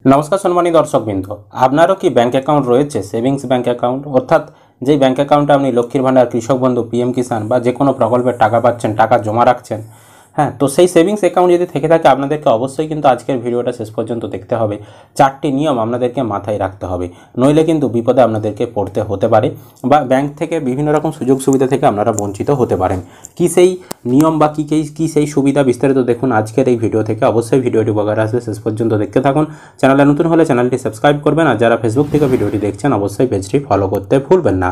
নমস্কার সম্মানীয় দর্শকবৃন্দ, আপনারও কি ব্যাঙ্ক অ্যাকাউন্ট রয়েছে? সেভিংস ব্যাঙ্ক অ্যাকাউন্ট, অর্থাৎ যেই ব্যাঙ্ক অ্যাকাউন্টে আপনি লক্ষ্মীর ভাণ্ডার, কৃষক বন্ধু, পিএম কিষাণ বা যে কোনো প্রকল্পের টাকা পাচ্ছেন, টাকা জমা রাখছেন। হ্যাঁ, তো সেই সেভিংস অ্যাকাউন্ট যদি থেকে থাকে আপনাদেরকে অবশ্যই কিন্তু আজকের ভিডিওটা শেষ পর্যন্ত দেখতে হবে। 4টি নিয়ম আপনাদেরকে মাথায় রাখতে হবে, নইলে কিন্তু বিপদে আপনাদেরকে পড়তে হতে পারে বা ব্যাঙ্ক থেকে বিভিন্ন রকম সুযোগ সুবিধা থেকে আপনারা বঞ্চিত হতে পারেন। কি সেই নিয়ম বা কী সেই সুবিধা বিস্তারিত দেখুন আজকের এই ভিডিও থেকে। অবশ্যই ভিডিওটি উপকার আসবে, শেষ পর্যন্ত দেখতে থাকুন। চ্যানেলে নতুন হলে চ্যানেলটি সাবস্ক্রাইব করবেন, আর যারা ফেসবুক থেকে ভিডিওটি দেখছেন অবশ্যই পেজটি ফলো করতে ভুলবেন না।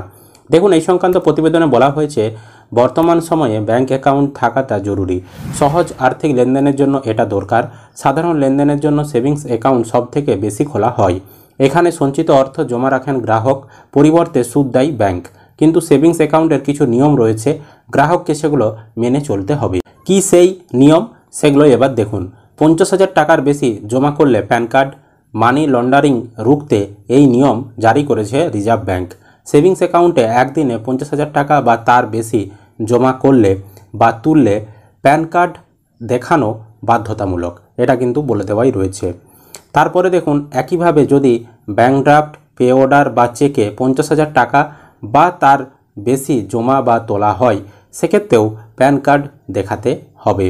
দেখুন, এই সংক্রান্ত প্রতিবেদনে বলা হয়েছে বর্তমান সময়ে ব্যাঙ্ক অ্যাকাউন্ট থাকাটা জরুরি। সহজ আর্থিক লেনদেনের জন্য এটা দরকার। সাধারণ লেনদেনের জন্য সেভিংস অ্যাকাউন্ট সবথেকে বেশি খোলা হয়। এখানে সঞ্চিত অর্থ জমা রাখেন গ্রাহক, পরিবর্তে সুদ দেয় ব্যাঙ্ক। কিন্তু সেভিংস অ্যাকাউন্টের কিছু নিয়ম রয়েছে, গ্রাহককে সেগুলো মেনে চলতে হবে। কি সেই নিয়ম, সেগুলো এবার দেখুন। 50,000 টাকার বেশি জমা করলে প্যান কার্ড। মানি লন্ডারিং রুখতে এই নিয়ম জারি করেছে রিজার্ভ ব্যাঙ্ক। সেভিংস অ্যাকাউন্টে একদিনে 50,000 টাকা বা তার বেশি জমা করলে বা তুললে প্যান কার্ড দেখানো বাধ্যতামূলক, এটা কিন্তু বলে দেওয়াই রয়েছে। তারপরে দেখুন, একইভাবে যদি ব্যাঙ্ক ড্রাফট, পে অর্ডার বা চেকে 50,000 টাকা বা তার বেশি জমা বা তোলা হয়, সেক্ষেত্রেও প্যান কার্ড দেখাতে হবে।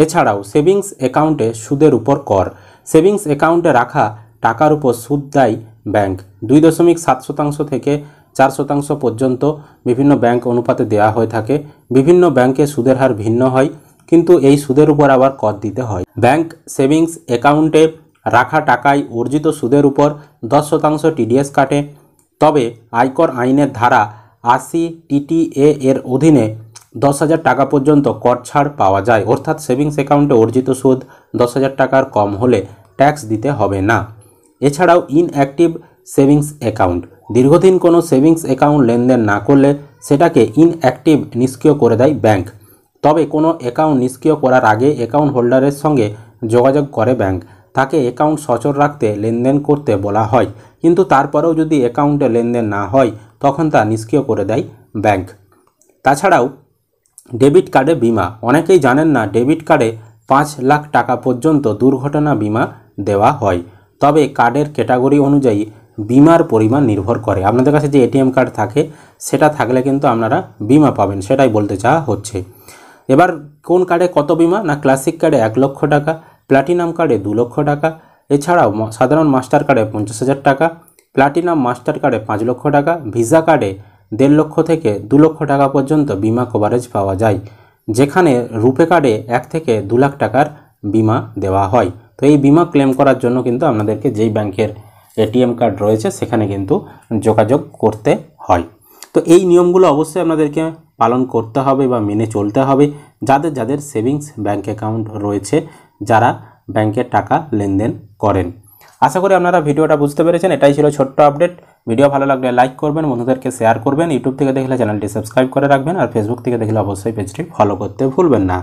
এছাড়াও সেভিংস অ্যাকাউন্টে সুদের উপর কর। সেভিংস অ্যাকাউন্টে রাখা টাকার উপর সুদ দেয় ব্যাঙ্ক। 2.7% থেকে 4% পর্যন্ত বিভিন্ন ব্যাঙ্ক অনুপাতে দেওয়া হয়ে থাকে। বিভিন্ন ব্যাঙ্কে সুদের হার ভিন্ন হয়, কিন্তু এই সুদের উপর আবার কর দিতে হয়। ব্যাঙ্ক সেভিংস অ্যাকাউন্টে রাখা টাকায় অর্জিত সুদের উপর 10% টিডিএস কাটে। তবে আয়কর আইনের ধারা 80 TTA এর অধীনে 10,000 টাকা পর্যন্ত কর ছাড় পাওয়া যায়, অর্থাৎ সেভিংস অ্যাকাউন্টে অর্জিত সুদ 10,000 টাকার কম হলে ট্যাক্স দিতে হবে না। এছাড়াও ইনঅ্যাক্টিভ সেভিংস অ্যাকাউন্ট, দীর্ঘদিন কোনো সেভিংস অ্যাকাউন্ট লেনদেন না করলে সেটাকে ইনঅ্যাক্টিভ নিষ্ক্রিয় করে দেয় ব্যাঙ্ক। তবে কোনো অ্যাকাউন্ট নিষ্ক্রিয় করার আগে অ্যাকাউন্ট হোল্ডারের সঙ্গে যোগাযোগ করে ব্যাঙ্ক। তাকে অ্যাকাউন্ট সচল রাখতে লেনদেন করতে বলা হয়, কিন্তু তারপরেও যদি অ্যাকাউন্টে লেনদেন না হয় তখন তা নিষ্ক্রিয় করে দেয় ব্যাঙ্ক। তাছাড়াও ডেবিট কার্ডে বিমা, অনেকেই জানেন না ডেবিট কার্ডে 5 লাখ টাকা পর্যন্ত দুর্ঘটনা বিমা দেওয়া হয়। তবে কার্ডের ক্যাটাগরি অনুযায়ী বিমার পরিমাণ নির্ভর করে। আপনাদের কাছে যে এটিএম কার্ড থাকে সেটা থাকলে কিন্তু আপনারা বিমা পাবেন, সেটাই বলতে চাওয়া হচ্ছে। এবার কোন কার্ডে কত বিমা, না ক্লাসিক কার্ডে 1 লক্ষ টাকা, প্ল্যাটিনাম কার্ডে 2 লক্ষ টাকা, এছাড়াও সাধারণ মাস্টার কার্ডে 50,000 টাকা, প্ল্যাটিনাম মাস্টার কার্ডে 5 লক্ষ টাকা, ভিসা কার্ডে 1.5 লক্ষ থেকে 2 লক্ষ টাকা পর্যন্ত বিমা কভারেজ পাওয়া যায়, যেখানে রুপে কার্ডে 1 থেকে 2 লাখ টাকার বিমা দেওয়া হয়। তো এই বিমা ক্লেম করার জন্য কিন্তু আপনাদেরকে যেই ব্যাংকের এটিএম কার্ড রয়েছে সেখানে কিন্তু যোগাযোগ করতে হয়। তো এই নিয়মগুলো অবশ্যই আপনাদেরকে পালন করতে হবে বা মেনে চলতে হবে, যাদের সেভিংস ব্যাঙ্ক অ্যাকাউন্ট রয়েছে, যারা ব্যাংকের টাকা লেনদেন করেন। আশা করি আপনারা ভিডিওটা বুঝতে পেরেছেন। এটাই ছিল ছোট্ট আপডেট। ভিডিও ভালো লাগলে লাইক করবেন, বন্ধুদেরকে শেয়ার করবেন, ইউটিউব থেকে দেখলে চ্যানেলটি সাবস্ক্রাইব করে রাখবেন, আর ফেসবুক থেকে দেখলে অবশ্যই পেজটি ফলো করতে ভুলবেন না।